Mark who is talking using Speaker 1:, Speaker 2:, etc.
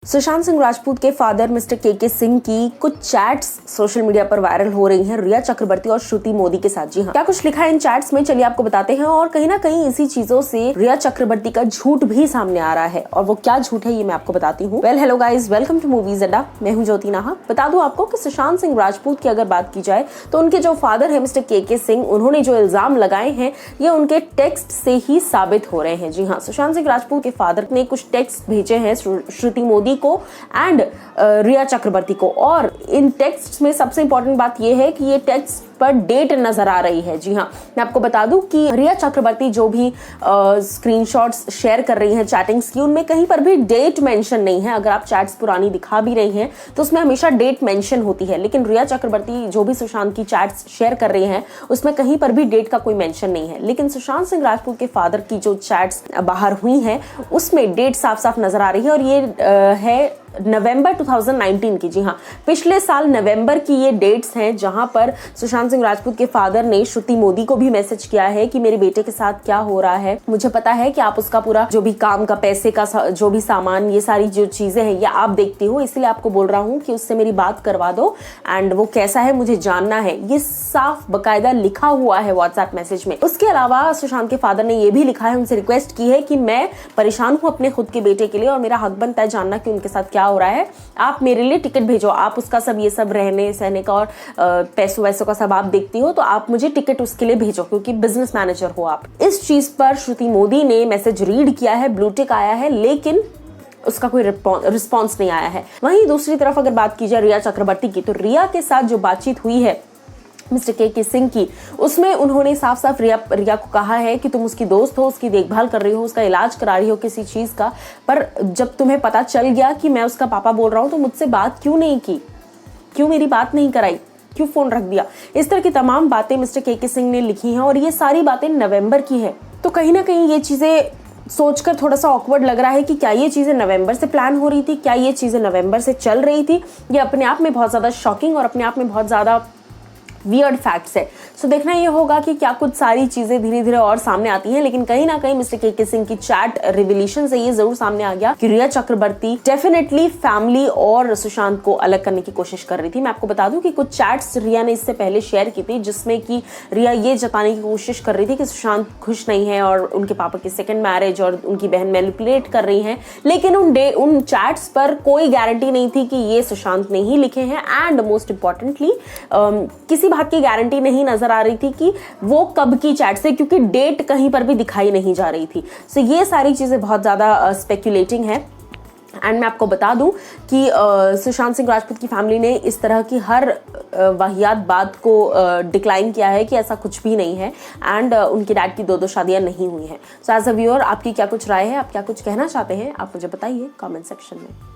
Speaker 1: सुशांत सिंह राजपूत के father mister के सिंह की कुछ चैट्स सोशल मीडिया पर वायरल हो रही हैं रिया चक्रवर्ती और श्रुति मोदी के साथ। जी हाँ, क्या कुछ लिखा है इन चैट्स में, चलिए आपको बताते हैं। और कहीं ना कहीं इसी चीजों से रिया चक्रवर्ती का झूठ भी सामने आ रहा है, और वो क्या झूठ है ये मैं आपको बताती हूँ। Hello guys, welcome to movies Adda. मैं हूँ ज्योति नाहा। बता दूं आपको कि सुशांत सिंह राजपूत की अगर बात की जाए तो उनके जो फादर है मिस्टर के सिंह, उन्होंने जो इल्जाम लगाए हैं ये उनके टेक्स्ट से ही साबित हो रहे हैं। जी हाँ, सुशांत सिंह राजपूत के फादर ने कुछ टेक्स्ट भेजे हैं श्रुति मोदी को एंड रिया चक्रवर्ती को, और इन टेक्स्ट में सबसे इंपॉर्टेंट बात यह है कि ये टेक्स्ट पर डेट नजर आ रही है। जी हाँ, मैं आपको बता दूं कि रिया चक्रवर्ती जो भी स्क्रीनशॉट्स शेयर कर रही हैं चैटिंग्स की, उनमें कहीं पर भी डेट मेंशन नहीं है। अगर आप चैट्स पुरानी दिखा भी रही हैं तो उसमें हमेशा डेट मेंशन होती है, लेकिन रिया चक्रवर्ती जो भी सुशांत की चैट्स शेयर कर रही हैं उसमें कहीं पर भी डेट का कोई मेंशन नहीं है। लेकिन सुशांत सिंह राजपूत के फादर की जो चैट्स बाहर हुई हैं उसमें डेट साफ साफ नजर आ रही है, और ये है नवंबर 2019 की। जी हाँ, पिछले साल नवंबर की ये डेट्स हैं जहां पर सुशांत सिंह राजपूत के फादर ने श्रुति मोदी को भी मैसेज किया है कि मेरे बेटे के साथ क्या हो रहा है, मुझे पता है कि आप उसका पूरा जो भी काम का, पैसे का जो भी सामान, ये सारी जो चीजें हैं ये आप देखती हो, इसलिए आपको बोल रहा हूँ कि उससे मेरी बात करवा दो एंड वो कैसा है मुझे जानना है। ये साफ बकायदा लिखा हुआ है व्हाट्सएप मैसेज में। उसके अलावा सुशांत के फादर ने ये भी लिखा है, उनसे रिक्वेस्ट की है कि मैं परेशान हूँ अपने खुद के बेटे के लिए और मेरा हक बनता है जानना कि उनके साथ क्या हो रहा है। आप मेरे लिए टिकट भेजो, आप उसका सब ये सब रहने सहने का और पैसों वैसों का सब आप देखती हो, तो आप मुझे टिकट उसके लिए भेजो क्योंकि बिजनेस मैनेजर हो आप। इस चीज पर श्रुति मोदी ने मैसेज रीड किया है, ब्लू टिक आया है, लेकिन उसका कोई रिस्पॉन्स नहीं आया है। वहीं दूसरी तरफ अगर बात की जाए रिया चक्रवर्ती की, तो रिया के साथ जो बातचीत हुई है मिस्टर के सिंह की, उसमें उन्होंने साफ साफ रिया को कहा है कि तुम उसकी दोस्त हो, उसकी देखभाल कर रही हो, उसका इलाज करा रही हो किसी चीज का, पर जब तुम्हें पता चल गया कि मैं उसका पापा बोल रहा हूं तो मुझसे बात क्यों नहीं की, क्यों मेरी बात नहीं कराई, क्यों फोन रख दिया। इस तरह की तमाम बातें मिस्टर के सिंह ने लिखी हैं, और ये सारी बातें नवंबर की है। तो कहीं ना कहीं ये चीजें सोचकर थोड़ा सा ऑकवर्ड लग रहा है कि क्या ये चीजें नवंबर से प्लान हो रही थी, क्या ये चीजें नवंबर से चल रही थी। ये अपने आप में बहुत ज्यादा शॉकिंग और अपने आप में बहुत ज्यादा वियर्ड फैक्ट्स है। सो देखना ये होगा कि क्या कुछ सारी चीजें धीरे धीरे और सामने आती हैं, लेकिन कहीं ना कहीं मिस्टर के सिंह की चैट रिवीलेशन से ये जरूर सामने आ गया कि रिया चक्रवर्ती डेफिनेटली फैमिली और सुशांत को अलग करने की कोशिश कर रही थी। मैं आपको बता दूं कि कुछ चैट्स रिया ने इससे पहले शेयर की थी जिसमें कि रिया ये जताने की कोशिश कर रही थी कि सुशांत खुश नहीं है और उनके पापा की सेकेंड मैरिज और उनकी बहन मैनिपुलेट कर रही है, लेकिन उन चैट्स पर कोई गारंटी नहीं थी कि ये सुशांत ने ही लिखे हैं। एंड मोस्ट इंपॉर्टेंटली किसी बात की गारंटी नहीं नजर आ रही थी कि वो कब की चैट से, क्योंकि डेट कहीं पर भी दिखाई नहीं जा रही थी। सो ये सारी चीजें बहुत ज्यादा स्पेक्यूलेटिंग है। एंड मैं आपको बता दूं कि सुशांत सिंह राजपूत की फैमिली ने इस तरह की हर वाहियात बात को डिक्लाइन किया है कि ऐसा कुछ भी नहीं है, एंड उनके डैड की दो शादियां नहीं हुई हैं। सो एज अ व्यूअर आपकी क्या कुछ राय है, आप क्या कुछ कहना चाहते हैं, आप मुझे बताइए कमेंट सेक्शन में।